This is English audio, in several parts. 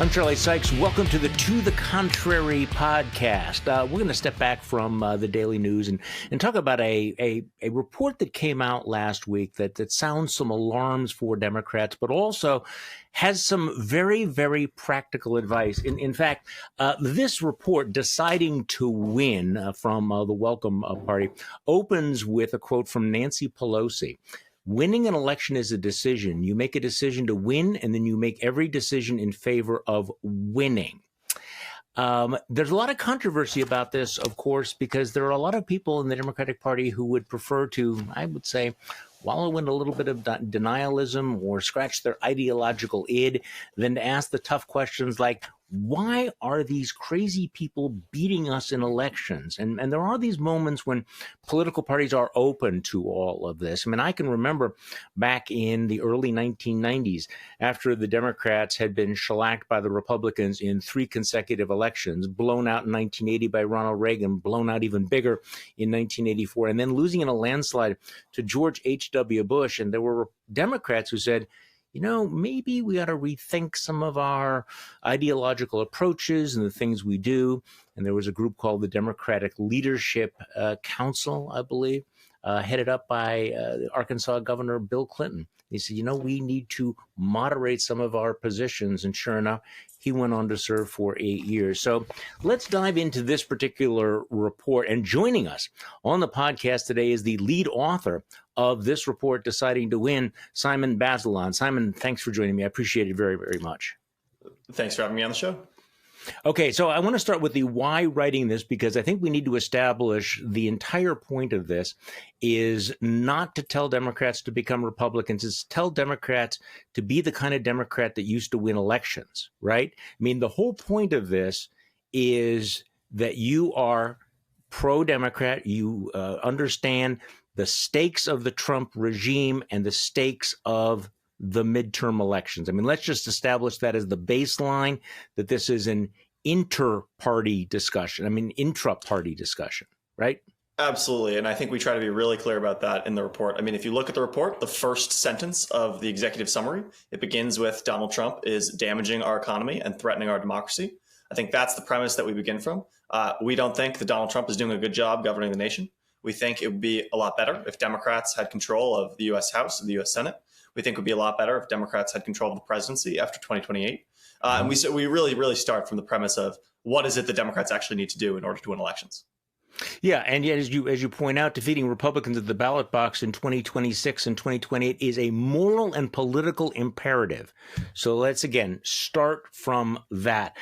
I'm Charlie Sykes. Welcome to the Contrary podcast. We're going to step back from the daily news and talk about a report that came out last week that sounds some alarms for Democrats, but also has some very, very practical advice. In fact, this report, Deciding to Win, from the Welcome Party, opens with a quote from Nancy Pelosi. Winning an election is a decision. You make a decision to win, and then you make every decision in favor of winning. There's a lot of controversy about this, of course, because there are a lot of people in the Democratic Party who would prefer to, I would say, wallow in a little bit of denialism or scratch their ideological id than to ask the tough questions like, why are these crazy people beating us in elections? And there are these moments when political parties are open to all of this. I mean, I can remember back in the early 1990s, after the Democrats had been shellacked by the Republicans in 3 consecutive elections, blown out in 1980 by Ronald Reagan, blown out even bigger in 1984, and then losing in a landslide to George H.W. Bush. And there were Democrats who said, you know, maybe we ought to rethink some of our ideological approaches and the things we do. And there was a group called the Democratic Leadership Council, I believe, headed up by Arkansas Governor Bill Clinton. He said, you know, we need to moderate some of our positions. And sure enough, he went on to serve for 8 years. So let's dive into this particular report. And joining us on the podcast today is the lead author of this report, Deciding to Win, Simon Bazelon. Simon, thanks for joining me. I appreciate it very, very much. Thanks for having me on the show. Okay, so I want to start with the why writing this, because I think we need to establish the entire point of this is not to tell Democrats to become Republicans. It's to tell Democrats to be the kind of Democrat that used to win elections, right? I mean, the whole point of this is that you are pro-Democrat. You understand the stakes of the Trump regime and the stakes of the midterm elections. I mean, let's just establish that as the baseline, that this is an inter-party discussion. I mean, intra-party discussion, right? Absolutely. And I think we try to be really clear about that in the report. I mean, if you look at the report, the first sentence of the executive summary, it begins with Donald Trump is damaging our economy and threatening our democracy. I think that's the premise that we begin from. We don't think that Donald Trump is doing a good job governing the nation. We think it would be a lot better if Democrats had control of the U.S. House and the U.S. Senate. We think it would be a lot better if Democrats had control of the presidency after 2028. And we really start from the premise of what is it that Democrats actually need to do in order to win elections. Yeah, and yet, as you point out, defeating Republicans at the ballot box in 2026 and 2028 is a moral and political imperative. So let's, again, start from that.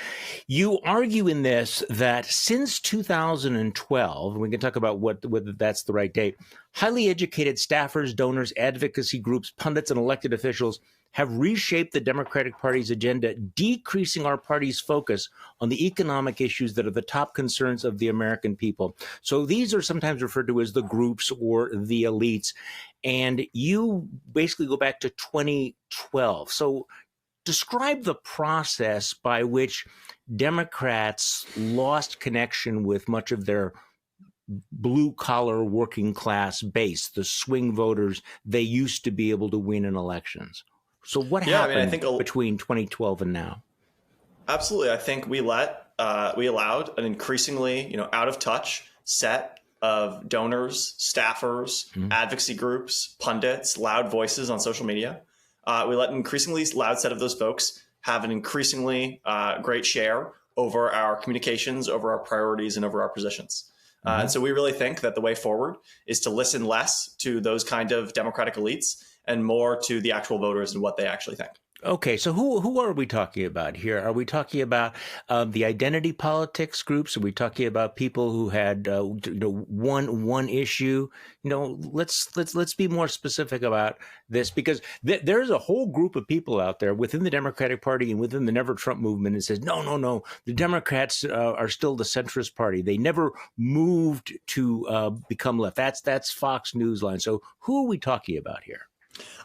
You argue in this that since 2012, and we can talk about whether that's the right date, highly educated staffers, donors, advocacy groups, pundits, and elected officials have reshaped the Democratic Party's agenda, decreasing our party's focus on the economic issues that are the top concerns of the American people. So these are sometimes referred to as the groups or the elites. And you basically go back to 2012. So describe the process by which Democrats lost connection with much of their blue-collar working class base, the swing voters they used to be able to win in elections. So what happened I think between 2012 and now? Absolutely. I think we allowed an increasingly, out of touch set of donors, staffers, advocacy groups, pundits, loud voices on social media. We let an increasingly loud set of those folks have an increasingly great share over our communications, over our priorities, and over our positions. And so we really think that the way forward is to listen less to those kind of Democratic elites and more to the actual voters and what they actually think. Okay, so who are we talking about here? Are we talking about the identity politics groups? Are we talking about people who had one issue? Let's be more specific about this, because there's a whole group of people out there within the Democratic Party and within the Never Trump movement that says no, the Democrats are still the centrist party. They never moved to become left. That's Fox News line. So who are we talking about here?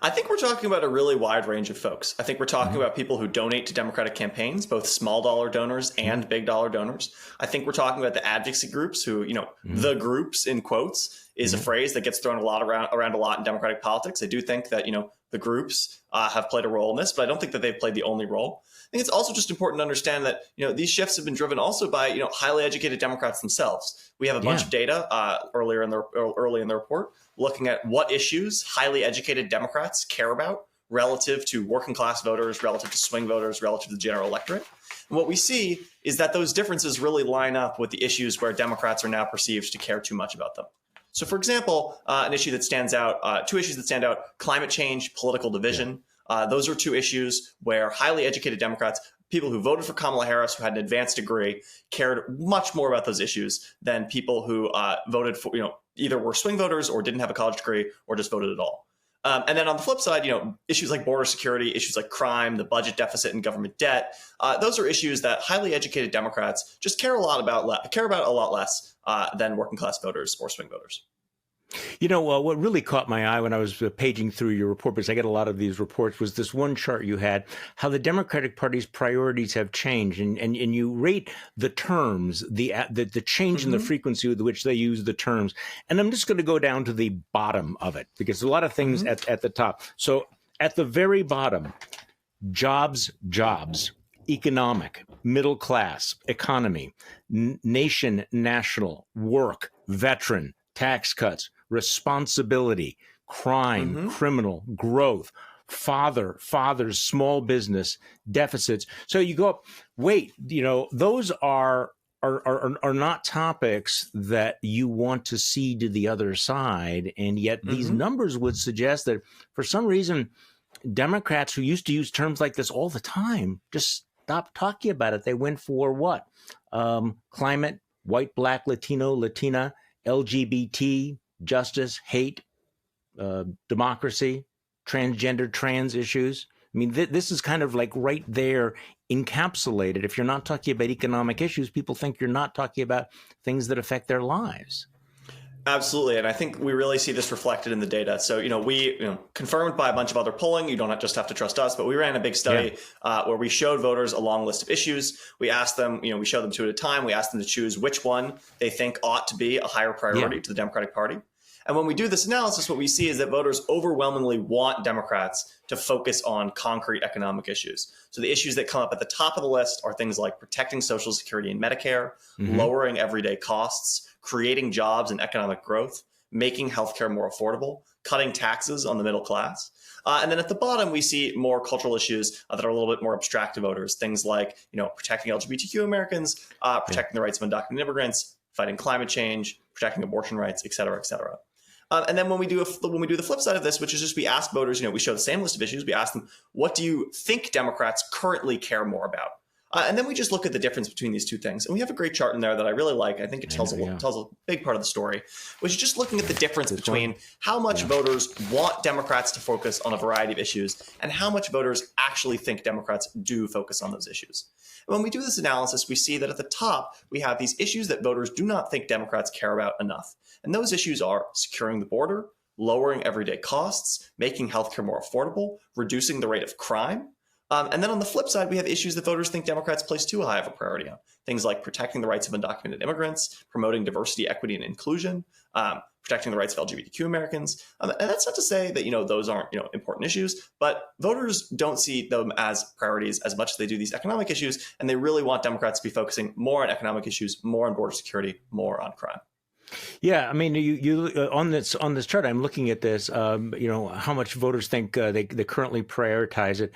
I think we're talking about a really wide range of folks. I think we're talking about people who donate to Democratic campaigns, both small dollar donors and big dollar donors. I think we're talking about the advocacy groups who, the groups in quotes is a phrase that gets thrown around a lot in Democratic politics. I do think that, the groups have played a role in this, but I don't think that they've played the only role. I think it's also just important to understand that these shifts have been driven also by highly educated Democrats themselves. We have a bunch of data early in the report looking at what issues highly educated Democrats care about relative to working class voters, relative to swing voters, relative to the general electorate. And what we see is that those differences really line up with the issues where Democrats are now perceived to care too much about them. So, for example, an issue that stands out, two issues that stand out: climate change, political division. Those are two issues where highly educated Democrats, people who voted for Kamala Harris, who had an advanced degree, cared much more about those issues than people who voted for, either were swing voters or didn't have a college degree or just voted at all. And then on the flip side, issues like border security, issues like crime, the budget deficit and government debt, those are issues that highly educated Democrats just care about a lot less than working class voters or swing voters. What really caught my eye when I was paging through your report, because I get a lot of these reports, was this one chart you had, how the Democratic Party's priorities have changed. And you rate the terms, the change in the frequency with which they use the terms. And I'm just going to go down to the bottom of it, because there's a lot of things at the top. So at the very bottom, jobs, economic, middle class, economy, nation, national, work, veteran, tax cuts, responsibility, crime, criminal, growth, fathers, small business, deficits. So you go up, wait, those are not topics that you want to cede to the other side. And yet these numbers would suggest that for some reason, Democrats who used to use terms like this all the time just stopped talking about it. They went for what? Climate, white, black, Latino, Latina, LGBT, justice, hate, democracy, transgender, trans issues. I mean, this is kind of like right there encapsulated. If you're not talking about economic issues, people think you're not talking about things that affect their lives. Absolutely. And I think we really see this reflected in the data. So, we confirmed by a bunch of other polling, you don't just have to trust us, but we ran a big study where we showed voters a long list of issues. We asked them, we showed them two at a time. We asked them to choose which one they think ought to be a higher priority to the Democratic Party. And when we do this analysis, what we see is that voters overwhelmingly want Democrats to focus on concrete economic issues. So the issues that come up at the top of the list are things like protecting Social Security and Medicare, lowering everyday costs, creating jobs and economic growth, making healthcare more affordable, cutting taxes on the middle class. And then at the bottom, we see more cultural issues that are a little bit more abstract to voters. Things like, protecting LGBTQ Americans, protecting the rights of undocumented immigrants, fighting climate change, protecting abortion rights, et cetera, et cetera. And then when we do the flip side of this, which is just we ask voters, we show the same list of issues. We ask them, what do you think Democrats currently care more about? And then we just look at the difference between these two things. And we have a great chart in there that I really like. I think it tells a big part of the story, which is just looking at the difference between how much voters want Democrats to focus on a variety of issues and how much voters actually think Democrats do focus on those issues. And when we do this analysis, we see that at the top, we have these issues that voters do not think Democrats care about enough. And those issues are securing the border, lowering everyday costs, making healthcare more affordable, reducing the rate of crime. And then on the flip side, we have issues that voters think Democrats place too high of a priority on. Things like protecting the rights of undocumented immigrants, promoting diversity, equity, and inclusion, protecting the rights of LGBTQ Americans. And that's not to say that, those aren't, important issues, but voters don't see them as priorities as much as they do these economic issues. And they really want Democrats to be focusing more on economic issues, more on border security, more on crime. Yeah, I mean, you on this chart, I'm looking at this. How much voters think they currently prioritize it.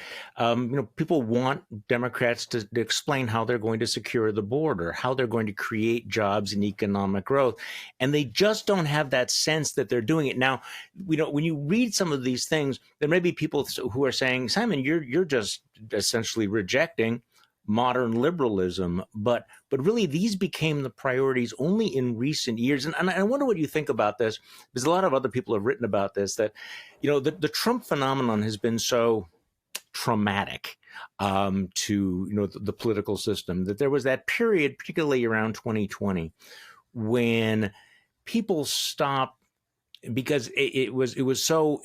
People want Democrats to explain how they're going to secure the border, how they're going to create jobs and economic growth, and they just don't have that sense that they're doing it. Now, when you read some of these things, there may be people who are saying, Simon, you're just essentially rejecting modern liberalism, but really these became the priorities only in recent years. And I wonder what you think about this, because a lot of other people have written about this, that, the Trump phenomenon has been so traumatic to, the political system, that there was that period, particularly around 2020, when people stopped because it was so,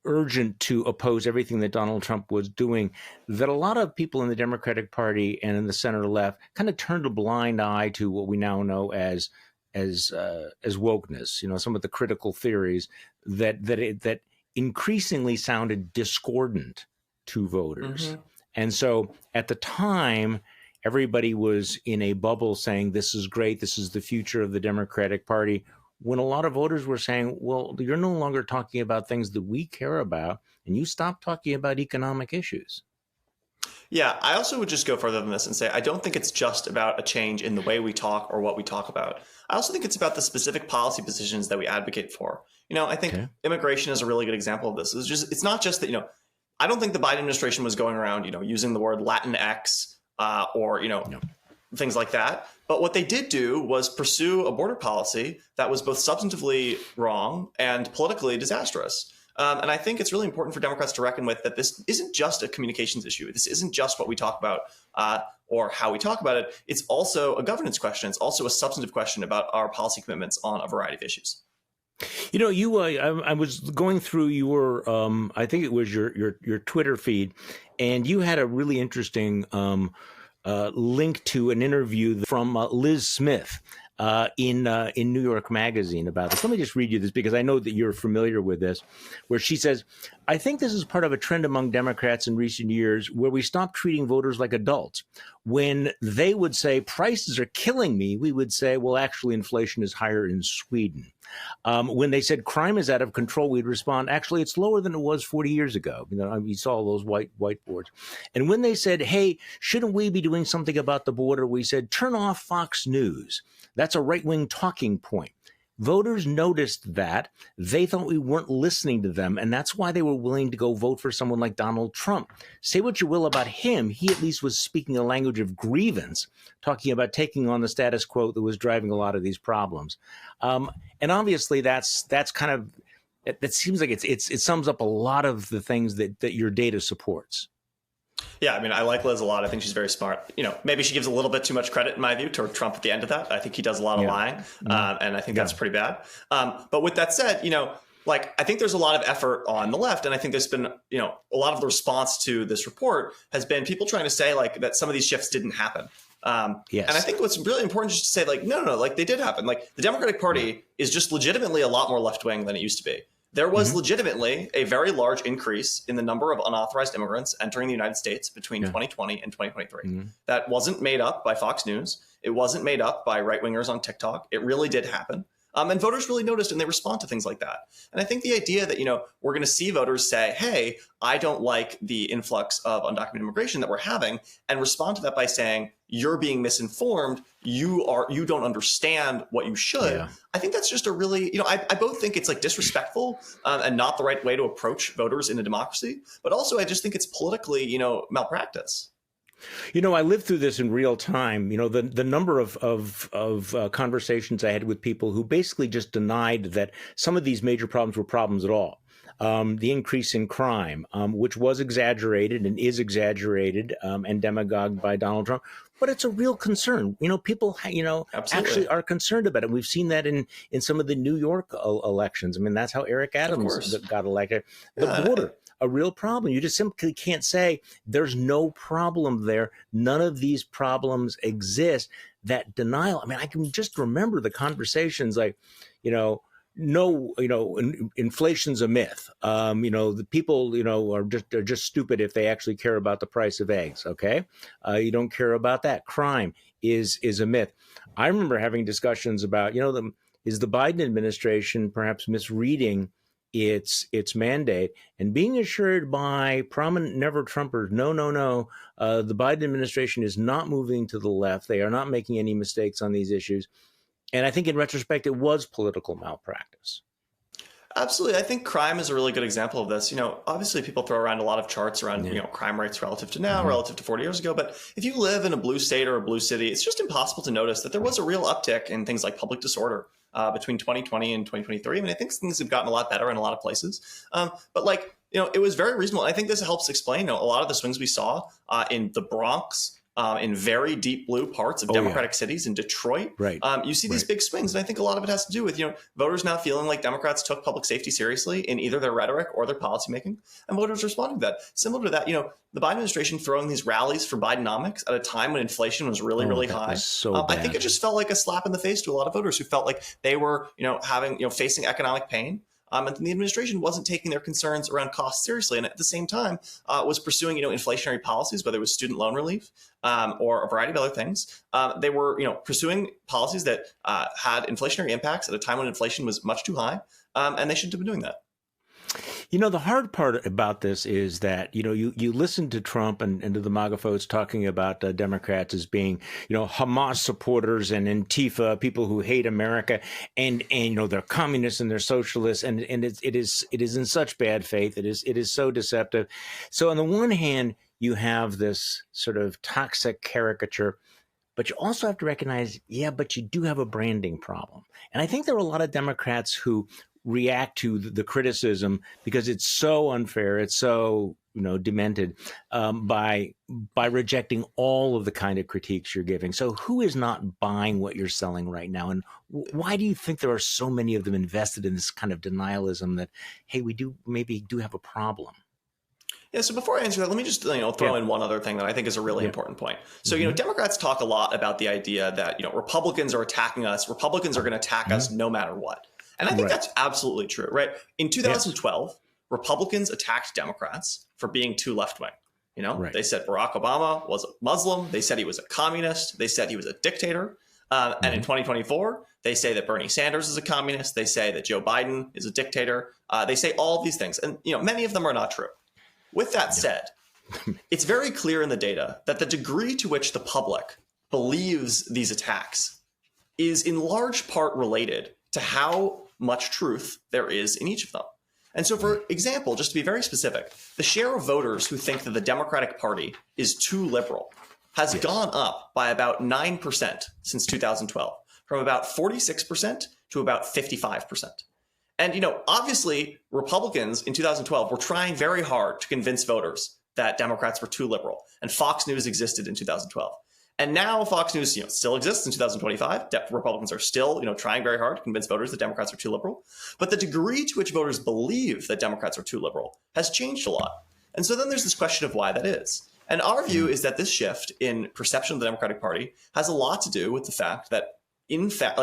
urgent to oppose everything that Donald Trump was doing, that a lot of people in the Democratic Party and in the center left kind of turned a blind eye to what we now know as wokeness. Some of the critical theories that increasingly sounded discordant to voters. Mm-hmm. And so at the time, everybody was in a bubble saying, this is great, this is the future of the Democratic Party, when a lot of voters were saying, well, you're no longer talking about things that we care about, and you stop talking about economic issues. Yeah, I also would just go further than this and say I don't think it's just about a change in the way we talk or what we talk about. I also think it's about the specific policy positions that we advocate for. I think immigration is a really good example of this. It's not just that, I don't think the Biden administration was going around, using the word Latinx or, No. things like that. But what they did do was pursue a border policy that was both substantively wrong and politically disastrous. And I think it's really important for Democrats to reckon with that this isn't just a communications issue. This isn't just what we talk about or how we talk about it. It's also a governance question. It's also a substantive question about our policy commitments on a variety of issues. I was going through your, I think it was your Twitter feed, and you had a really interesting link to an interview from Liz Smith in New York Magazine about this. Let me just read you this because I know that you're familiar with this, where she says, I think this is part of a trend among Democrats in recent years where we stopped treating voters like adults. When they would say prices are killing me, we would say, well, actually, inflation is higher in Sweden. When they said crime is out of control, we'd respond, actually, it's lower than it was 40 years ago. You saw those whiteboards. And when they said, hey, shouldn't we be doing something about the border? We said, turn off Fox News. That's a right-wing talking point. Voters noticed that. They thought we weren't listening to them, and that's why they were willing to go vote for someone like Donald Trump. Say what you will about him, he at least was speaking a language of grievance, talking about taking on the status quo that was driving a lot of these problems. And obviously, that's kind of, that seems like it sums up a lot of the things that your data supports. Yeah, I mean, I like Liz a lot. I think she's very smart. Maybe she gives a little bit too much credit, in my view, to Trump at the end of that. I think he does a lot of lying, and I think that's pretty bad. But with that said, I think there's a lot of effort on the left, and I think there's been, a lot of the response to this report has been people trying to say that some of these shifts didn't happen. Yes. And I think what's really important is just to say no, they did happen. The Democratic Party is just legitimately a lot more left wing than it used to be. There was legitimately a very large increase in the number of unauthorized immigrants entering the United States between 2020 and 2023. That wasn't made up by Fox News. It wasn't made up by right-wingers on TikTok. It really did happen. And voters really noticed, and they respond to things like that. And I think the idea that, we're going to see voters say, hey, I don't like the influx of undocumented immigration that we're having, and respond to that by saying, you're being misinformed. You don't understand what you should. Yeah. I think that's just a really, I both think it's disrespectful and not the right way to approach voters in a democracy. But also, I just think it's politically, malpractice. I lived through this in real time. The number of conversations I had with people who basically just denied that some of these major problems were problems at all. The increase in crime, which was exaggerated and is exaggerated and demagogued by Donald Trump. But it's a real concern. People, actually are concerned about it. We've seen that in some of the New York elections. I mean, that's how Eric Adams got elected. The border. A real problem. You just simply can't say there's no problem there. None of these problems exist. That denial. I mean, I can just remember the conversations inflation's a myth. The people, are just stupid if they actually care about the price of eggs. Okay. You don't care about that. Crime is a myth. I remember having discussions about, is the Biden administration perhaps misreading its mandate, and being assured by prominent never Trumpers, no, the Biden administration is not moving to the left. They are not making any mistakes on these issues. And I think in retrospect, it was political malpractice. Absolutely. I think crime is a really good example of this. Obviously people throw around a lot of charts around, crime rates relative to now, relative to 40 years ago. But if you live in a blue state or a blue city, it's just impossible to notice that there was a real uptick in things like public disorder between 2020 and 2023. I mean, I think things have gotten a lot better in a lot of places. But it was very reasonable. I think this helps explain a lot of the swings we saw in the Bronx, in very deep blue parts of Democratic cities in Detroit. Right. You see these big swings. And I think a lot of it has to do with, voters now feeling like Democrats took public safety seriously in either their rhetoric or their policymaking, and voters responding to that. Similar to that, the Biden administration throwing these rallies for Bidenomics at a time when inflation was really, really high. I think it just felt like a slap in the face to a lot of voters who felt like they were, facing economic pain. And the administration wasn't taking their concerns around costs seriously, and at the same time was pursuing inflationary policies, whether it was student loan relief or a variety of other things. They were pursuing policies that had inflationary impacts at a time when inflation was much too high, and they shouldn't have been doing that. The hard part about this is that, you listen to Trump and to the MAGA folks talking about Democrats as being, Hamas supporters and Antifa, people who hate America, and they're communists and they're socialists, and it is in such bad faith. It is so deceptive. So on the one hand, you have this sort of toxic caricature, but you also have to recognize, but you do have a branding problem. And I think there are a lot of Democrats who react to the criticism because it's so unfair, it's so demented, by rejecting all of the kind of critiques you're giving. So who is not buying what you're selling right now, and why do you think there are so many of them invested in this kind of denialism that, hey, we maybe do have a problem? Yeah, so before I answer that, let me just throw in one other thing that I think is a really important point. So Democrats talk a lot about the idea that Republicans are attacking us, Republicans are going to attack us no matter what. And I think that's absolutely true, right? In 2012, Republicans attacked Democrats for being too left-wing. They said Barack Obama was a Muslim. They said he was a communist. They said he was a dictator. And in 2024, they say that Bernie Sanders is a communist. They say that Joe Biden is a dictator. They say all of these things. And many of them are not true. With that said, it's very clear in the data that the degree to which the public believes these attacks is in large part related to how much truth there is in each of them. And so, for example, just to be very specific, the share of voters who think that the Democratic Party is too liberal has gone up by about 9% since 2012, from about 46% to about 55%. And, obviously, Republicans in 2012 were trying very hard to convince voters that Democrats were too liberal. And Fox News existed in 2012. And now Fox News still exists in 2025. Republicans are still trying very hard to convince voters that Democrats are too liberal. But the degree to which voters believe that Democrats are too liberal has changed a lot. And so then there's this question of why that is. And our view is that this shift in perception of the Democratic Party has a lot to do with the fact that, in fact,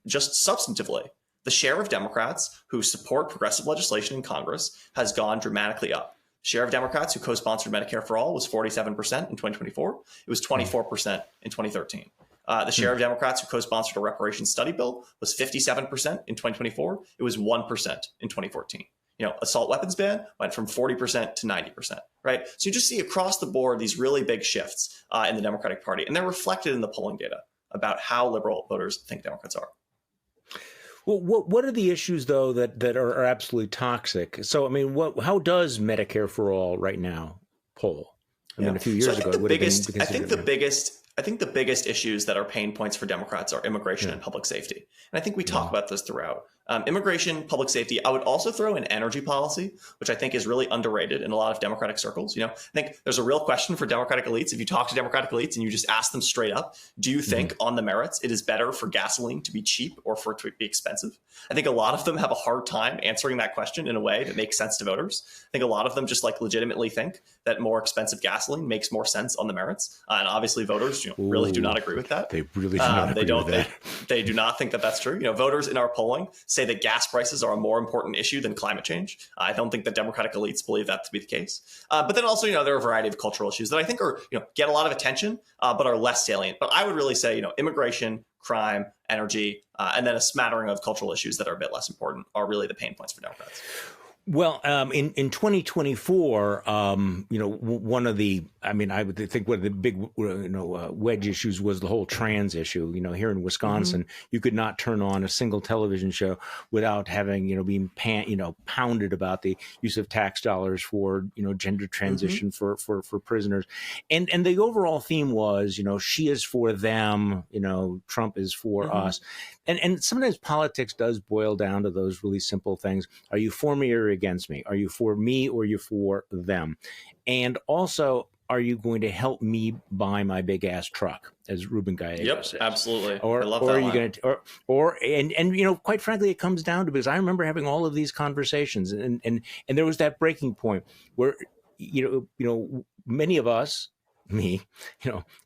just substantively, the share of Democrats who support progressive legislation in Congress has gone dramatically up. Share of Democrats who co-sponsored Medicare for All was 47% in 2024. It was 24% in 2013. The share of Democrats who co-sponsored a reparations study bill was 57% in 2024. It was 1% in 2014. Assault weapons ban went from 40% to 90%, right? So you just see across the board these really big shifts in the Democratic Party, and they're reflected in the polling data about how liberal voters think Democrats are. Well, what are the issues, though, that are absolutely toxic? So, I mean, how does Medicare for All right now poll? I mean, a few years ago, it would have been considered. I think the biggest issues that are pain points for Democrats are immigration and public safety. And I think we talk about this throughout. Immigration, public safety. I would also throw in energy policy, which I think is really underrated in a lot of Democratic circles. I think there's a real question for Democratic elites. If you talk to Democratic elites and you just ask them straight up, do you think on the merits it is better for gasoline to be cheap or for it to be expensive? I think a lot of them have a hard time answering that question in a way that makes sense to voters. I think a lot of them just legitimately think that more expensive gasoline makes more sense on the merits. And obviously voters really do not agree with that. They really do not agree with that. They do not think that that's true. Voters in our polling say that gas prices are a more important issue than climate change. I don't think that Democratic elites believe that to be the case. But then also, there are a variety of cultural issues that I think are, get a lot of attention, but are less salient. But I would really say, immigration, crime, energy, and then a smattering of cultural issues that are a bit less important are really the pain points for Democrats. Well, in 2024, one of the, I would think one of the big, wedge issues was the whole trans issue. Here in Wisconsin, you could not turn on a single television show without having, being pounded about the use of tax dollars for, gender transition for prisoners. And the overall theme was, she is for them, Trump is for us. And sometimes politics does boil down to those really simple things. Are you for me or against me? Are you for me or are you for them? And also, are you going to help me buy my big ass truck, as Ruben Gallego says? Yep, absolutely. Or I love or that are you line. going to, and quite frankly, it comes down to, because I remember having all of these conversations, and there was that breaking point where, many of us me,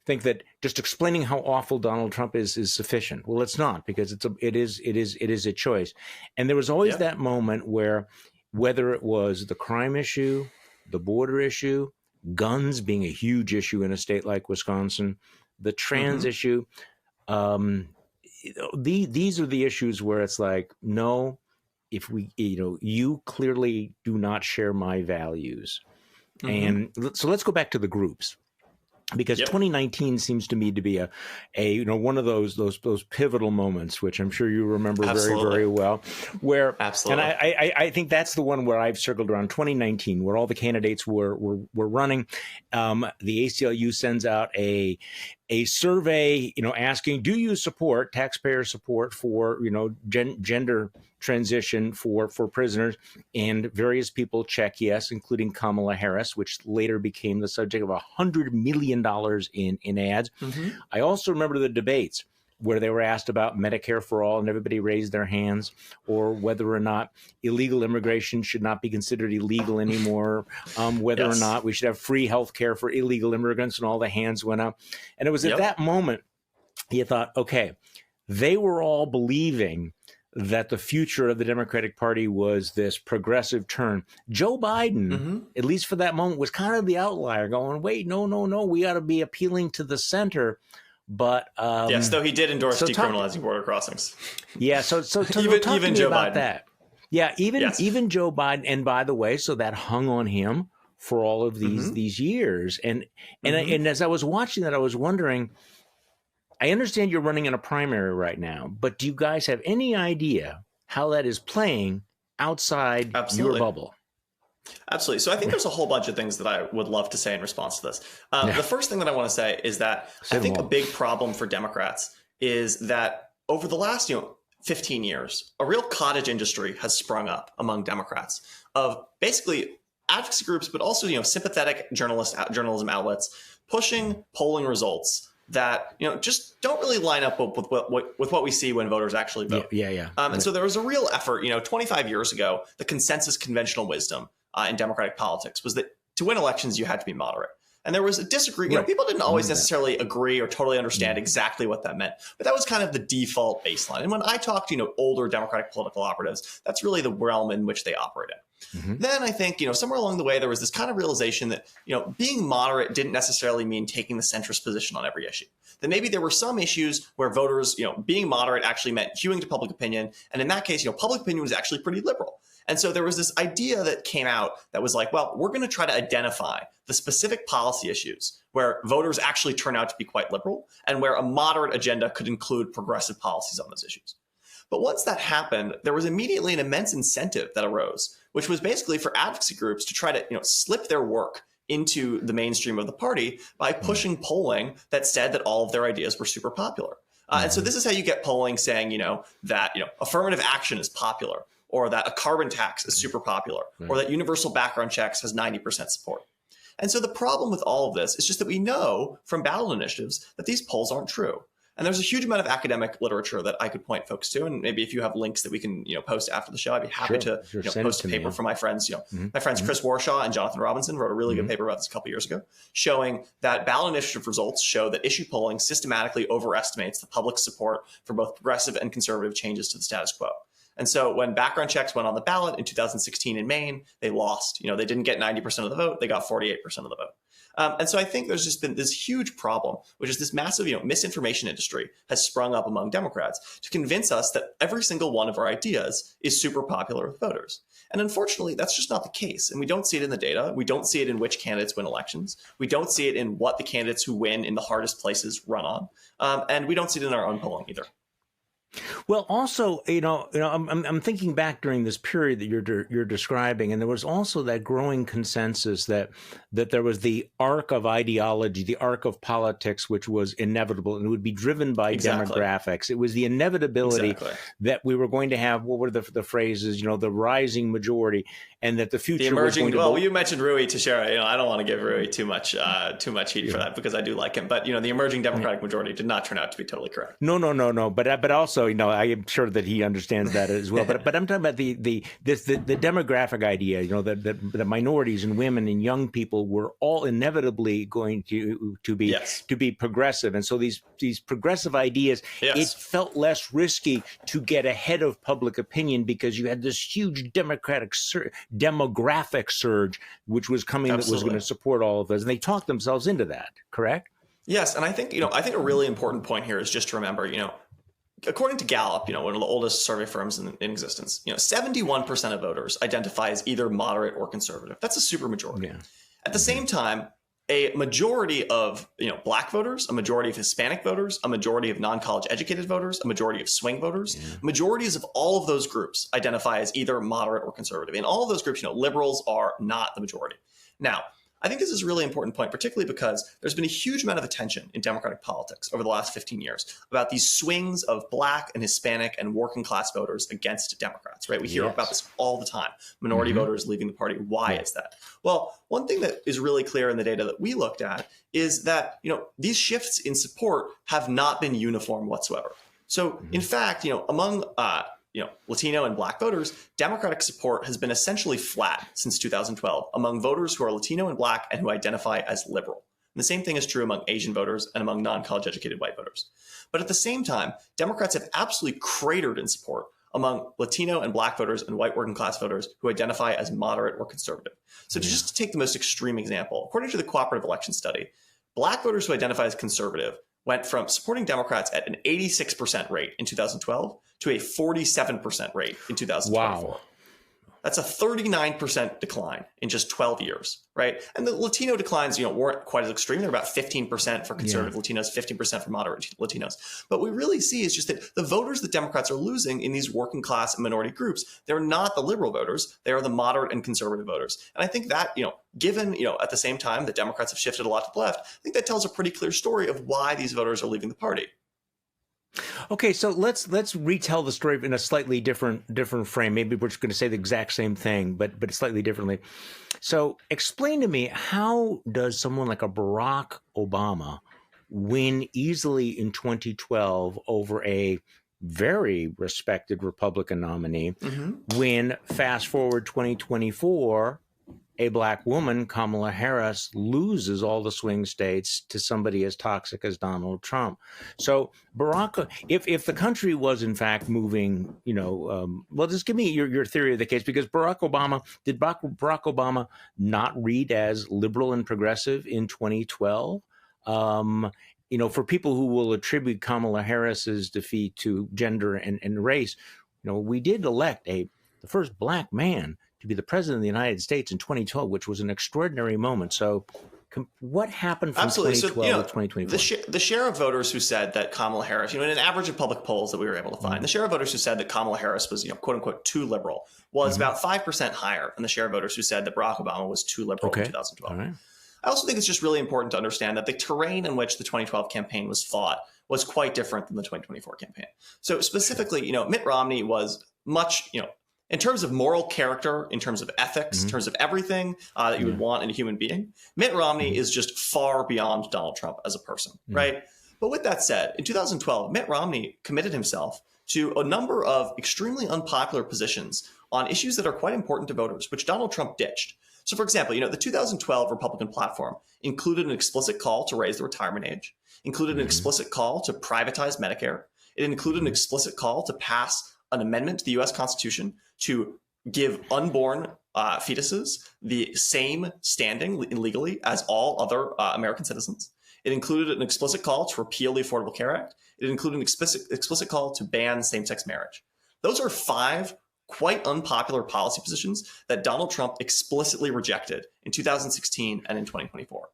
think that just explaining how awful Donald Trump is sufficient. Well, it's not, because it is a choice. And there was always that moment where, whether it was the crime issue, the border issue, guns being a huge issue in a state like Wisconsin, the trans issue, these are the issues where it's like, no, if we, you clearly do not share my values. And so let's go back to the groups, because 2019 seems to me to be a one of those pivotal moments, which I'm sure you remember very, very well, where and I think that's the one where I've circled around, 2019, where all the candidates were running. The ACLU sends out a survey, asking, do you support taxpayer support for, gender transition for prisoners? And various people check yes, including Kamala Harris, which later became the subject of $100 million in ads. I also remember the debates where they were asked about Medicare for all, and everybody raised their hands, or whether or not illegal immigration should not be considered illegal anymore, whether or not we should have free health care for illegal immigrants, and all the hands went up. And it was at that moment you thought, okay, they were all believing that the future of the Democratic Party was this progressive turn. Joe Biden, at least for that moment, was kind of the outlier, going, wait, no, we ought to be appealing to the center. But yes, though he did endorse decriminalizing border crossings. Yeah, so even Joe Biden. That. Yeah, even Joe Biden. And by the way, so that hung on him for all of these years. And as I was watching that, I was wondering, I understand you're running in a primary right now, but do you guys have any idea how that is playing outside your bubble? Absolutely. So I think there's a whole bunch of things that I would love to say in response to this. The first thing that I want to say is that I think a big problem for Democrats is that over the last 15 years, a real cottage industry has sprung up among Democrats of basically advocacy groups, but also sympathetic journalism outlets pushing polling results that just don't really line up with what we see when voters actually vote. And so there was a real effort. 25 years ago, the consensus conventional wisdom in Democratic politics was that to win elections, you had to be moderate. And there was a disagreement. People didn't always necessarily agree or totally understand exactly what that meant, but that was kind of the default baseline. And when I talk to older Democratic political operatives, that's really the realm in which they operate in. Then I think somewhere along the way there was this kind of realization that being moderate didn't necessarily mean taking the centrist position on every issue. That maybe there were some issues where voters being moderate actually meant hewing to public opinion, and in that case public opinion was actually pretty liberal. And so there was this idea that came out that was like, well, we're going to try to identify the specific policy issues where voters actually turn out to be quite liberal, and where a moderate agenda could include progressive policies on those issues. But once that happened, there was immediately an immense incentive that arose, which was basically for advocacy groups to try to slip their work into the mainstream of the party by pushing polling that said that all of their ideas were super popular. And so this is how you get polling saying, that affirmative action is popular, or that a carbon tax is super popular, or that universal background checks has 90% support. And so the problem with all of this is just that we know from ballot initiatives that these polls aren't true. And there's a huge amount of academic literature that I could point folks to, and maybe if you have links that we can post after the show, I'd be happy to post a paper from my friends. My friends Chris Warshaw and Jonathan Robinson wrote a really good paper about this a couple years ago, showing that ballot initiative results show that issue polling systematically overestimates the public support for both progressive and conservative changes to the status quo. And so when background checks went on the ballot in 2016 in Maine, they lost. They didn't get 90% of the vote; they got 48% of the vote. And so I think there's just been this huge problem, which is this massive, misinformation industry has sprung up among Democrats to convince us that every single one of our ideas is super popular with voters. And unfortunately, that's just not the case. And we don't see it in the data. We don't see it in which candidates win elections. We don't see it in what the candidates who win in the hardest places run on. And we don't see it in our own polling either. Well, also, I'm thinking back during this period that you're describing, and there was also that growing consensus that there was the arc of ideology, the arc of politics, which was inevitable and would be driven by demographics. It was the inevitability that we were going to have, what were the phrases, the rising majority, and that the future was going to you mentioned Rui Teixeira. I don't want to give Rui too much heat for that, because I do like him. But the emerging Democratic majority did not turn out to be totally correct. No. But also, So, I am sure that he understands that as well. But I'm talking about the demographic idea. The minorities and women and young people were all inevitably going to be progressive, and so these progressive ideas, it felt less risky to get ahead of public opinion because you had this huge demographic surge, which was coming. Absolutely. That was going to support all of us, and they talked themselves into that. Correct? Yes, and I think a really important point here is just to remember, according to Gallup, one of the oldest survey firms in existence, 71% of voters identify as either moderate or conservative. That's a supermajority. Yeah. At the same time, a majority of Black voters, a majority of Hispanic voters, a majority of non-college educated voters, a majority of swing voters, majorities of all of those groups identify as either moderate or conservative. In all of those groups, liberals are not the majority. Now, I think this is a really important point, particularly because there's been a huge amount of attention in Democratic politics over the last 15 years about these swings of Black and Hispanic and working class voters against Democrats, right? We hear about this all the time. Minority voters leaving the party. Why is that? Well, one thing that is really clear in the data that we looked at is that, these shifts in support have not been uniform whatsoever. So in fact, among Latino and Black voters, Democratic support has been essentially flat since 2012 among voters who are Latino and Black and who identify as liberal. And the same thing is true among Asian voters and among non-college educated white voters. But at the same time, Democrats have absolutely cratered in support among Latino and Black voters and white working class voters who identify as moderate or conservative. So just to take the most extreme example, according to the Cooperative Election Study, Black voters who identify as conservative went from supporting Democrats at an 86% rate in 2012 to a 47% rate in 2024. Wow. That's a 39% decline in just 12 years, right? And the Latino declines, weren't quite as extreme. They're about 15% for conservative Latinos, 15% for moderate Latinos. But what we really see is just that the voters that Democrats are losing in these working class and minority groups, they're not the liberal voters. They are the moderate and conservative voters. And I think that, given, at the same time that Democrats have shifted a lot to the left, I think that tells a pretty clear story of why these voters are leaving the party. Okay, so let's retell the story in a slightly different frame. Maybe we're just going to say the exact same thing, but slightly differently. So explain to me, how does someone like a Barack Obama win easily in 2012 over a very respected Republican nominee, when fast forward 2024, a Black woman, Kamala Harris, loses all the swing states to somebody as toxic as Donald Trump? So if the country was in fact moving, well, just give me your theory of the case, because did Barack Obama not read as liberal and progressive in 2012? For people who will attribute Kamala Harris's defeat to gender and race, we did elect the first Black man to be the president of the United States in 2012, which was an extraordinary moment. So what happened from 2012 to 2024? The share of voters who said that Kamala Harris, in an average of public polls that we were able to find, the share of voters who said that Kamala Harris was, quote unquote, too liberal was about 5% higher than the share of voters who said that Barack Obama was too liberal in 2012. All right. I also think it's just really important to understand that the terrain in which the 2012 campaign was fought was quite different than the 2024 campaign. So specifically, Mitt Romney was much, in terms of moral character, in terms of ethics, in terms of everything that you would want in a human being, Mitt Romney is just far beyond Donald Trump as a person, right? But with that said, in 2012, Mitt Romney committed himself to a number of extremely unpopular positions on issues that are quite important to voters, which Donald Trump ditched. So, for example, the 2012 Republican platform included an explicit call to raise the retirement age, included an explicit call to privatize Medicare. It included an explicit call to pass an amendment to the U.S. Constitution to give unborn fetuses the same standing legally as all other American citizens. It included an explicit call to repeal the Affordable Care Act. It included an explicit call to ban same-sex marriage. Those are 5 quite unpopular policy positions that Donald Trump explicitly rejected in 2016 and in 2024.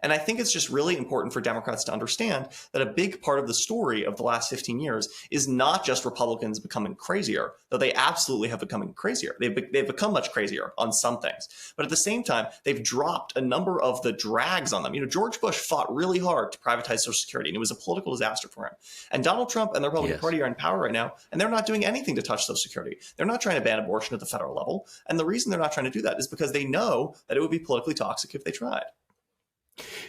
And I think it's just really important for Democrats to understand that a big part of the story of the last 15 years is not just Republicans becoming crazier, though they absolutely have become crazier. They've become much crazier on some things. But at the same time, they've dropped a number of the drags on them. George Bush fought really hard to privatize Social Security, and it was a political disaster for him. And Donald Trump and the Republican Party are in power right now, and they're not doing anything to touch Social Security. They're not trying to ban abortion at the federal level. And the reason they're not trying to do that is because they know that it would be politically toxic if they tried.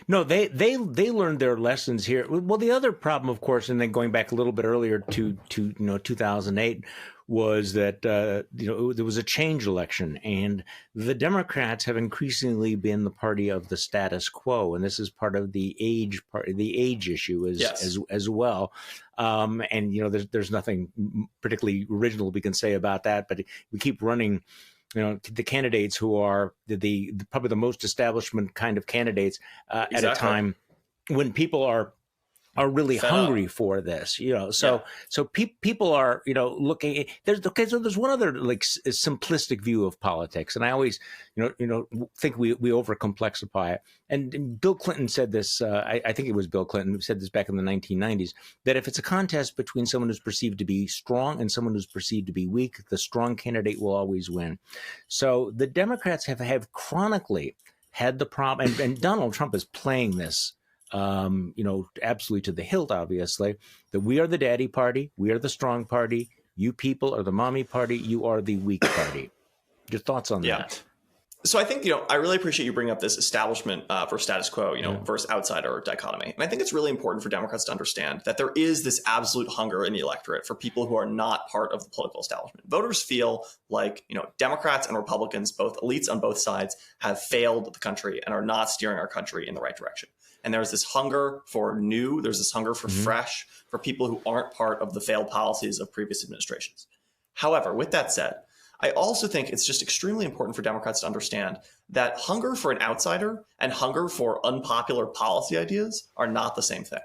No, they learned their lessons here. Well, the other problem, of course, and then going back a little bit earlier to 2008, was that there was a change election, and the Democrats have increasingly been the party of the status quo, and this is part of the age issue as well. And there's nothing particularly original we can say about that, but we keep running. The candidates who are the probably the most establishment kind of candidates at a time when people are really hungry for this, So people are, looking. So there's one other simplistic view of politics, and I always, think we overcomplexify it. And Bill Clinton said this. I think it was Bill Clinton who said this back in the 1990s. That if it's a contest between someone who's perceived to be strong and someone who's perceived to be weak, the strong candidate will always win. So the Democrats have chronically had the problem, and Donald Trump is playing this. Absolutely to the hilt, obviously, that we are the daddy party. We are the strong party. You people are the mommy party. You are the weak party. Your thoughts on that? So I think, I really appreciate you bringing up this establishment versus status quo, versus outsider dichotomy. And I think it's really important for Democrats to understand that there is this absolute hunger in the electorate for people who are not part of the political establishment. Voters feel like, Democrats and Republicans, both elites on both sides, have failed the country and are not steering our country in the right direction. And there's this hunger for new, there's this hunger for fresh, for people who aren't part of the failed policies of previous administrations. However, with that said, I also think it's just extremely important for Democrats to understand that hunger for an outsider and hunger for unpopular policy ideas are not the same thing.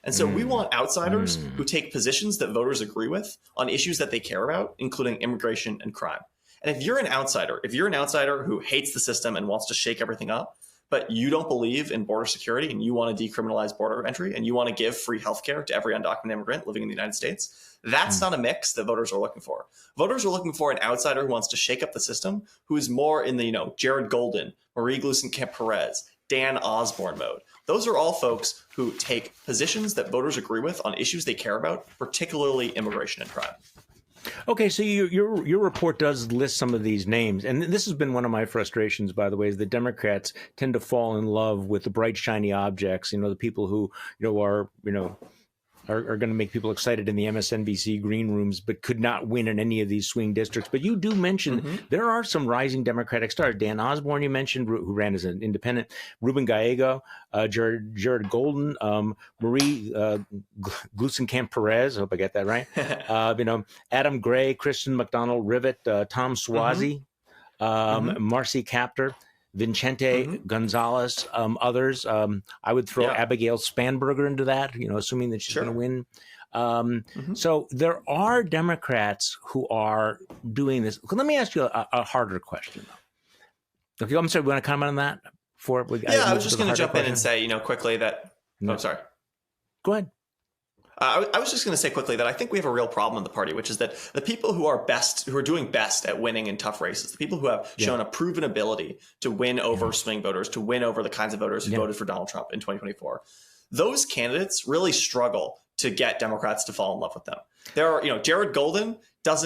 And so we want outsiders who take positions that voters agree with on issues that they care about, including immigration and crime. And if you're an outsider who hates the system and wants to shake everything up, but you don't believe in border security and you want to decriminalize border entry and you want to give free healthcare to every undocumented immigrant living in the United States, that's not a mix that voters are looking for. Voters are looking for an outsider who wants to shake up the system, who is more in the, Jared Golden, Marie Gluesenkamp-Perez, Dan Osborne mode. Those are all folks who take positions that voters agree with on issues they care about, particularly immigration and crime. Okay, so your report does list some of these names, and this has been one of my frustrations, by the way, is that Democrats tend to fall in love with the bright, shiny objects. The people who are going to make people excited in the MSNBC green rooms, but could not win in any of these swing districts. But you do mention there are some rising Democratic stars. Dan Osborne, you mentioned, who ran as an independent. Ruben Gallego, Jared Golden, Marie Gluesenkamp-Perez. I hope I get that right. Adam Gray, Kristen McDonald-Rivet, Tom Suozzi, Marcy Kaptur, Vicente Gonzalez, others. I would throw Abigail Spanberger into that, assuming that she's going to win. So there are Democrats who are doing this. Let me ask you a harder question, though. Okay, I'm sorry, we want to comment on that? I was just going to jump in and say, quickly that... No. Oh, sorry. Go ahead. I was just going to say quickly that I think we have a real problem in the party, which is that the people who are doing best at winning in tough races, the people who have shown a proven ability to win over swing voters, to win over the kinds of voters who voted for Donald Trump in 2024, those candidates really struggle to get Democrats to fall in love with them. There are, Jared Golden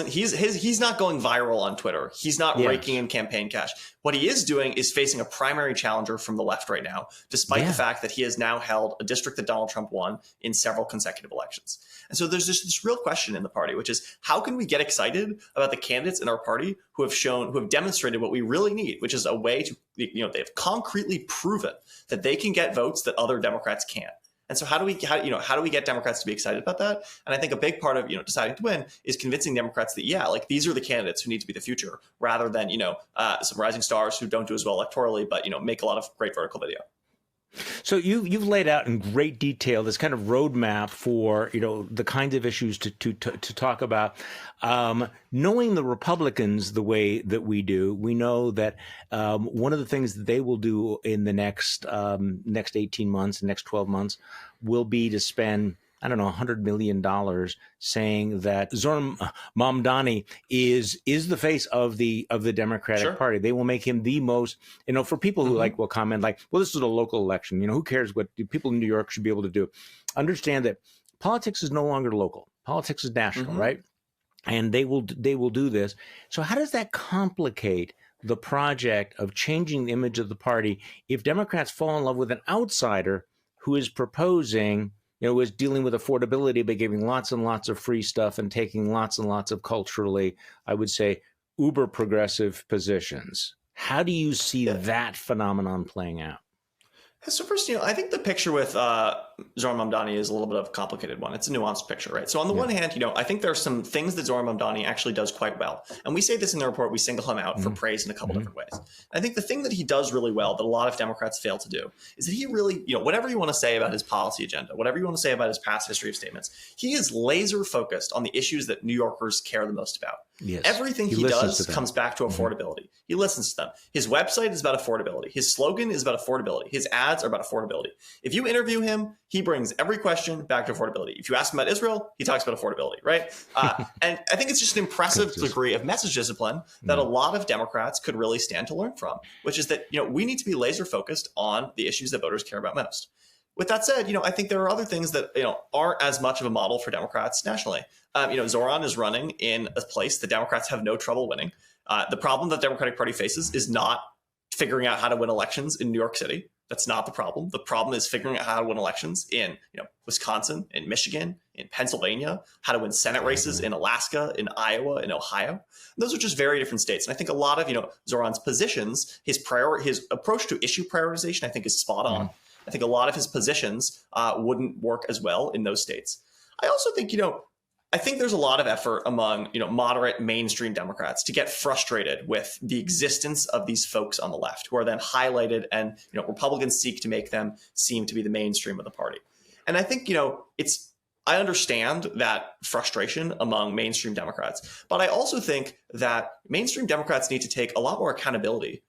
he's not going viral on Twitter. He's not raking in campaign cash. What he is doing is facing a primary challenger from the left right now, despite the fact that he has now held a district that Donald Trump won in several consecutive elections. And so there's just this real question in the party, which is how can we get excited about the candidates in our party who have demonstrated what we really need, which is a way to, they've concretely proven that they can get votes that other Democrats can't. And so how do we get Democrats to be excited about that? And I think a big part of, deciding to win is convincing Democrats that, these are the candidates who need to be the future rather than, some rising stars who don't do as well electorally, but, make a lot of great vertical video. So you've laid out in great detail this kind of roadmap for the kinds of issues to talk about. Knowing the Republicans the way that we do, we know that one of the things that they will do in the next 18 months, next 12 months, will be to spend $100 million saying that Zohran Mamdani is the face of the Democratic Party. They will make him the most, for people who will comment well, this is a local election. Who cares what people in New York should be able to do? Understand that politics is no longer local. Politics is national, right? And they will do this. So how does that complicate the project of changing the image of the party if Democrats fall in love with an outsider who is proposing, is dealing with affordability by giving lots and lots of free stuff and taking lots and lots of culturally, I would say, uber progressive positions. How do you see that phenomenon playing out? So first, I think the picture with Zoran Mamdani is a little bit of a complicated one. It's a nuanced picture, right? So on the one hand, I think there are some things that Zoran Mamdani actually does quite well. And we say this in the report, we single him out for praise in a couple different ways. I think the thing that he does really well that a lot of Democrats fail to do is that he really, whatever you want to say about his policy agenda, whatever you want to say about his past history of statements, he is laser focused on the issues that New Yorkers care the most about. Yes. Everything he does comes back to affordability. He listens to them. His website is about affordability. His slogan is about affordability. His ads are about affordability. If you interview him, he brings every question back to affordability. If you ask him about Israel, he talks about affordability, right? And I think it's just an impressive degree of message discipline that a lot of Democrats could really stand to learn from, which is that, we need to be laser focused on the issues that voters care about most. With that said, I think there are other things that, aren't as much of a model for Democrats nationally. Zoran is running in a place that Democrats have no trouble winning. The problem that the Democratic Party faces is not figuring out how to win elections in New York City. That's not the problem. The problem is figuring out how to win elections in, Wisconsin, in Michigan, in Pennsylvania, how to win Senate races in Alaska, in Iowa, in Ohio. And those are just very different states. And I think a lot of, Zoran's positions, his approach to issue prioritization, I think is spot on. I think a lot of his positions wouldn't work as well in those states. I also think, I think there's a lot of effort among, moderate mainstream Democrats to get frustrated with the existence of these folks on the left who are then highlighted and, Republicans seek to make them seem to be the mainstream of the party. And I think, I understand that frustration among mainstream Democrats, but I also think that mainstream Democrats need to take a lot more accountability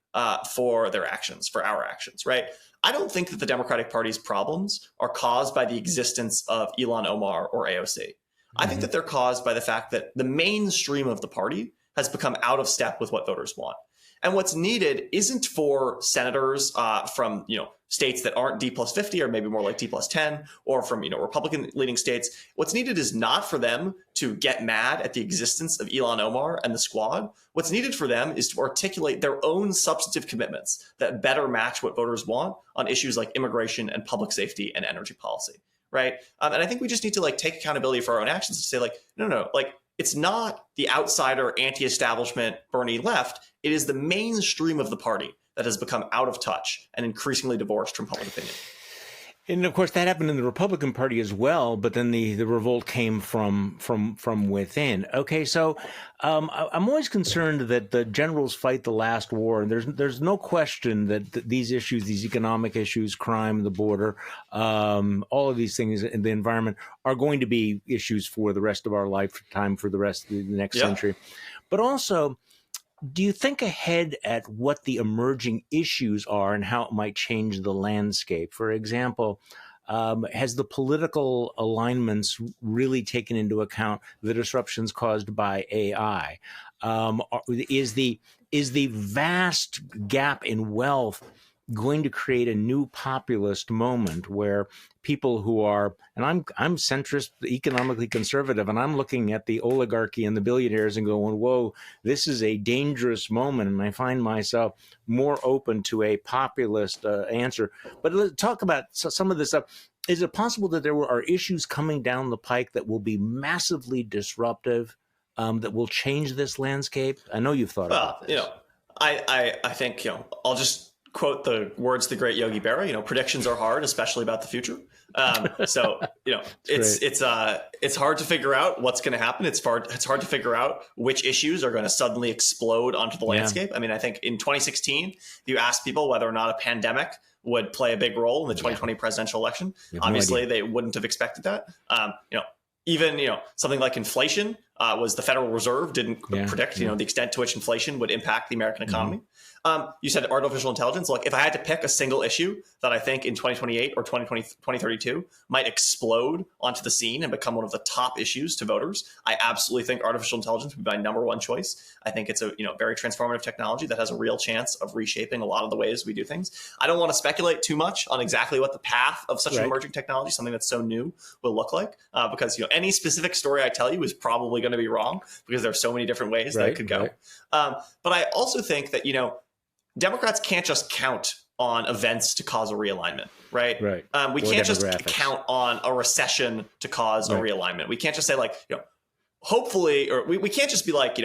for their actions, for our actions, right? I don't think that the Democratic Party's problems are caused by the existence of Ilhan Omar or AOC. I think that they're caused by the fact that the mainstream of the party has become out of step with what voters want. And what's needed isn't for senators from, states that aren't D plus 50 or maybe more like D plus 10 or from, Republican leading states. What's needed is not for them to get mad at the existence of Ilhan Omar and the squad. What's needed for them is to articulate their own substantive commitments that better match what voters want on issues like immigration and public safety and energy policy. Right. And I think we just need to take accountability for our own actions and say no, it's not the outsider anti-establishment Bernie left. It is the mainstream of the party that has become out of touch and increasingly divorced from public opinion. And of course, that happened in the Republican Party as well. But then the revolt came from within. OK, so I'm always concerned that the generals fight the last war. And there's no question that these issues, these economic issues, crime, the border, all of these things in the environment are going to be issues for the rest of our lifetime, for the rest of the next century. But also, do you think ahead at what the emerging issues are and how it might change the landscape? For example, has the political alignments really taken into account the disruptions caused by AI? Is the vast gap in wealth going to create a new populist moment where people who are, and I'm centrist, economically conservative, and I'm looking at the oligarchy and the billionaires and going, whoa, this is a dangerous moment. And I find myself more open to a populist answer. But let's talk about some of this stuff. Is it possible that there are issues coming down the pike that will be massively disruptive, that will change this landscape? I know you've thought about this. I think, I'll just quote the words of the great Yogi Berra, predictions are hard, especially about the future. So, it's hard to figure out what's going to happen. It's hard to figure out which issues are going to suddenly explode onto the landscape. I mean, I think in 2016, if you asked people whether or not a pandemic would play a big role in the 2020 presidential election, obviously they wouldn't have expected that. Even something like inflation was the Federal Reserve didn't predict the extent to which inflation would impact the American economy. You said artificial intelligence. Look, if I had to pick a single issue that I think in 2028 or 2032 might explode onto the scene and become one of the top issues to voters, I absolutely think artificial intelligence would be my number one choice. I think it's a very transformative technology that has a real chance of reshaping a lot of the ways we do things. I don't want to speculate too much on exactly what the path of such an emerging technology, something that's so new, will look like, because any specific story I tell you is probably going going to be wrong because there's so many different ways that it could go. Right. But I also think that, Democrats can't just count on events to cause a realignment, right? We can't just count on a recession to cause a realignment. We can't just say like, hopefully, or we can't just be like,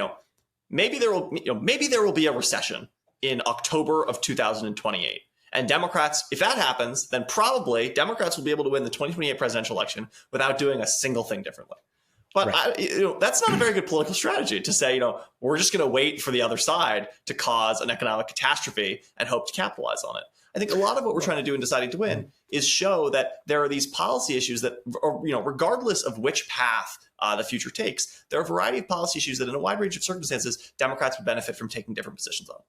maybe there will be a recession in October of 2028. And Democrats, if that happens, then probably Democrats will be able to win the 2028 presidential election without doing a single thing differently. But that's not a very good political strategy to say, we're just going to wait for the other side to cause an economic catastrophe and hope to capitalize on it. I think a lot of what we're trying to do in deciding to win is show that there are these policy issues that, regardless of which path the future takes, there are a variety of policy issues that in a wide range of circumstances, Democrats would benefit from taking different positions on.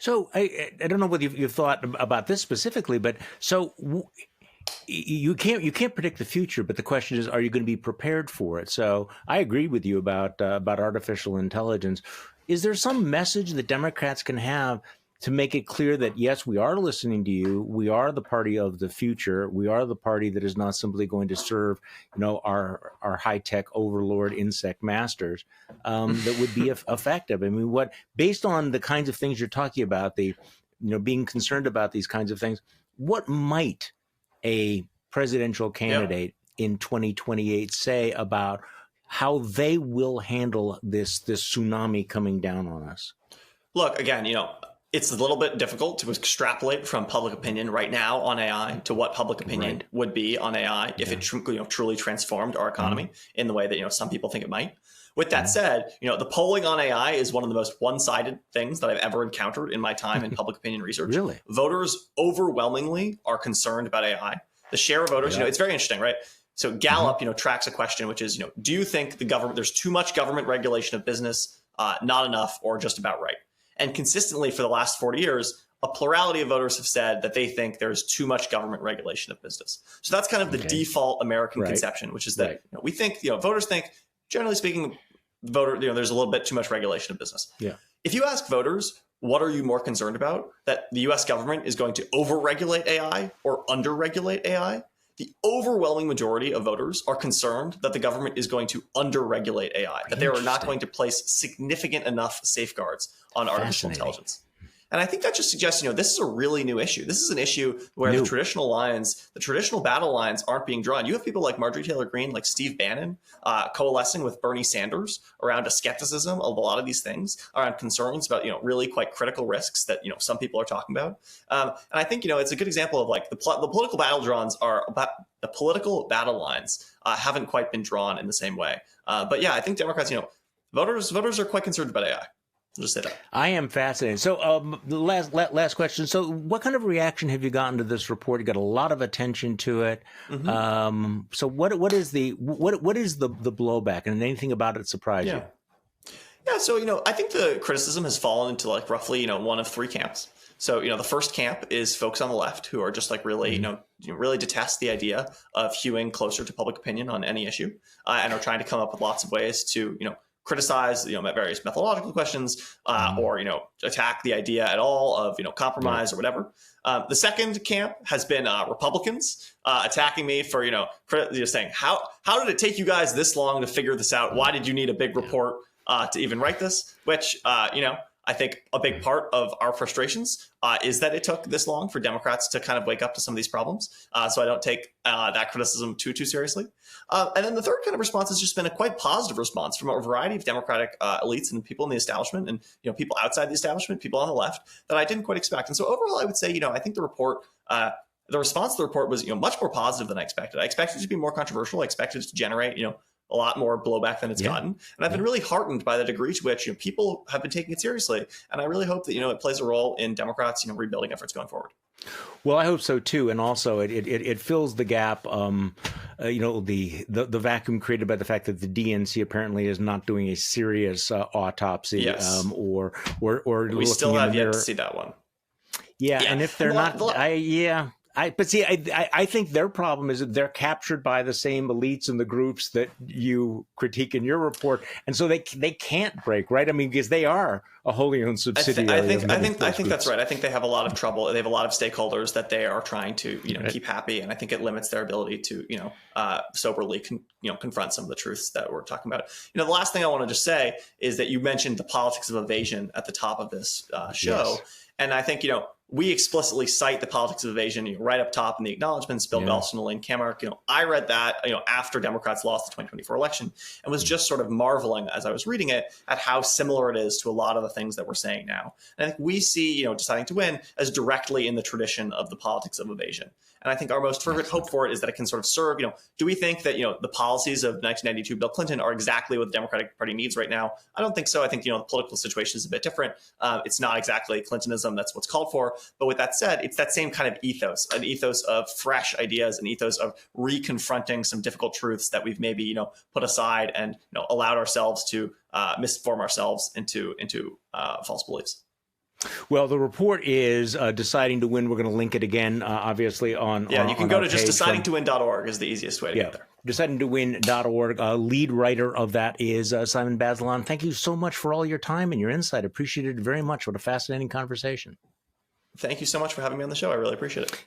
So I don't know whether you've thought about this specifically, but you can't predict the future, but the question is, are you going to be prepared for it? So I agree with you about artificial intelligence. Is there some message that Democrats can have to make it clear that, yes, we are listening to you. We are the party of the future. We are the party that is not simply going to serve, our high-tech overlord insect masters, that would be effective. I mean, based on the kinds of things you're talking about, being concerned about these kinds of things, what might a presidential candidate in 2028 say about how they will handle this tsunami coming down on us? Look, again, it's a little bit difficult to extrapolate from public opinion right now on AI to what public opinion would be on AI if it truly transformed our economy in the way that some people think it might. With that said, the polling on AI is one of the most one-sided things that I've ever encountered in my time in public opinion research. Really? Voters overwhelmingly are concerned about AI. The share of voters, it's very interesting, right? So Gallup, tracks a question, which is, do you think there's too much government regulation of business, not enough, or just about right? And consistently for the last 40 years, a plurality of voters have said that they think there's too much government regulation of business. So that's kind of the default American conception, which is that we think, voters think, generally speaking, there's a little bit too much regulation of business. Yeah. If you ask voters, what are you more concerned about? That the U.S. government is going to overregulate AI or underregulate AI? The overwhelming majority of voters are concerned that the government is going to underregulate AI, that they are not going to place significant enough safeguards on artificial intelligence. And I think that just suggests, this is a really new issue. This is an issue where the traditional battle lines aren't being drawn. You have people like Marjorie Taylor Greene, like Steve Bannon, coalescing with Bernie Sanders around a skepticism of a lot of these things, around concerns about, really quite critical risks that, some people are talking about. And I think, it's a good example of like the political battle lines haven't quite been drawn in the same way. But yeah, I think Democrats, voters are quite concerned about AI. I'll just say that. I am fascinated. So the last question. So what kind of reaction have you gotten to this report? You got a lot of attention to it. So what is the blowback, and anything about it surprise you? Yeah. So, I think the criticism has fallen into like roughly, one of three camps. So, the first camp is folks on the left who are just like really, really detest the idea of hewing closer to public opinion on any issue, and are trying to come up with lots of ways to, criticize, various methodological questions, or, attack the idea at all of, compromise or whatever. The second camp has been Republicans attacking me for, saying, how did it take you guys this long to figure this out? Why did you need a big report to even write this? Which, I think a big part of our frustrations is that it took this long for Democrats to kind of wake up to some of these problems. So I don't take that criticism too seriously. And then the third kind of response has just been a quite positive response from a variety of Democratic elites and people in the establishment and, people outside the establishment, people on the left that I didn't quite expect. And so overall, I would say, I think the response to the report was, much more positive than I expected. I expected it to be more controversial. I expected it to generate, a lot more blowback than it's gotten. And I've been really heartened by the degree to which people have been taking it seriously. And I really hope that, it plays a role in Democrats, rebuilding efforts going forward. Well, I hope so, too. And also it fills the gap, the vacuum created by the fact that the DNC apparently is not doing a serious autopsy or we still have yet to see that one. Yeah. And if they're not, I think their problem is that they're captured by the same elites and the groups that you critique in your report, and so they can't break, right? I mean, because they are a wholly owned subsidiary. I think that's right. I think they have a lot of trouble. They have a lot of stakeholders that they are trying to keep happy, and I think it limits their ability to soberly confront some of the truths that we're talking about. The last thing I want to just say is that you mentioned the politics of evasion at the top of this show, yes. And I think we explicitly cite the politics of evasion right up top in the acknowledgments. Bill Nelson and Elaine Kamarck. I read that after Democrats lost the 2024 election and was just sort of marveling as I was reading it at how similar it is to a lot of the things that we're saying now. And I think we see deciding to win as directly in the tradition of the politics of evasion. And I think our most fervent hope for it is that it can sort of serve, do we think that, the policies of 1992 Bill Clinton are exactly what the Democratic Party needs right now? I don't think so. I think, the political situation is a bit different. It's not exactly Clintonism. That's what's called for. But with that said, it's that same kind of ethos, an ethos of fresh ideas, an ethos of reconfronting some difficult truths that we've maybe, put aside and, allowed ourselves to misform ourselves into false beliefs. Well, the report is Deciding to Win. We're going to link it again, obviously, on you can go to just decidingtowin.org is the easiest way to get there. Decidingtowin.org. Lead writer of that is Simon Bazelon. Thank you so much for all your time and your insight. Appreciate it very much. What a fascinating conversation. Thank you so much for having me on the show. I really appreciate it.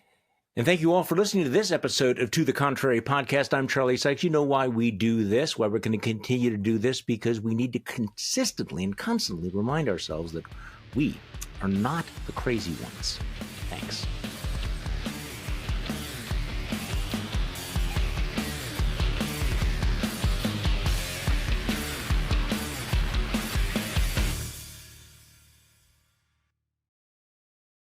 And thank you all for listening to this episode of To the Contrary podcast. I'm Charlie Sykes. You know why we do this, why we're going to continue to do this, because we need to consistently and constantly remind ourselves that we are not the crazy ones. Thanks.